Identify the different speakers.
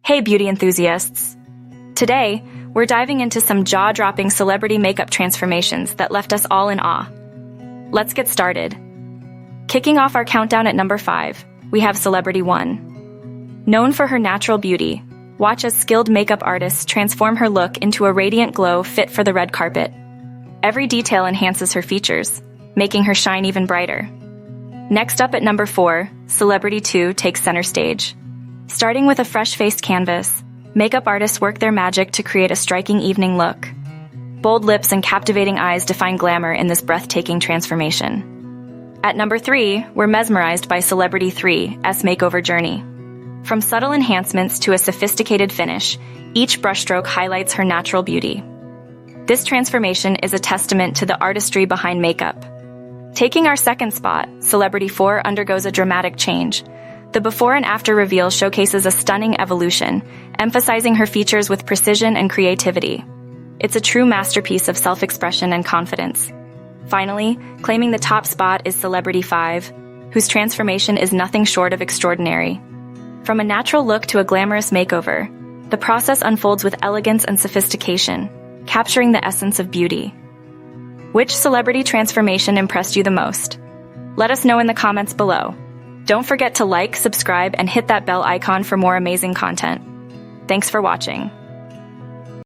Speaker 1: Hey beauty enthusiasts! Today, we're diving into some jaw-dropping celebrity makeup transformations that left us all in awe. Let's get started. Kicking off our countdown at number 5, we have Celebrity 1. Known for her natural beauty, watch as skilled makeup artists transform her look into a radiant glow fit for the red carpet. Every detail enhances her features, making her shine even brighter. Next up at number 4, Celebrity 2 takes center stage. Starting with a fresh-faced canvas, makeup artists work their magic to create a striking evening look. Bold lips and captivating eyes define glamour in this breathtaking transformation. At number 3, we're mesmerized by Celebrity 3's makeover journey. From subtle enhancements to a sophisticated finish, each brushstroke highlights her natural beauty. This transformation is a testament to the artistry behind makeup. Taking our second spot, Celebrity 4 undergoes a dramatic change. The before and after reveal showcases a stunning evolution, emphasizing her features with precision and creativity. It's a true masterpiece of self-expression and confidence. Finally, claiming the top spot is Celebrity 5, whose transformation is nothing short of extraordinary. From a natural look to a glamorous makeover, the process unfolds with elegance and sophistication, capturing the essence of beauty. Which celebrity transformation impressed you the most? Let us know in the comments below. Don't forget to like, subscribe, and hit that bell icon for more amazing content. Thanks for watching.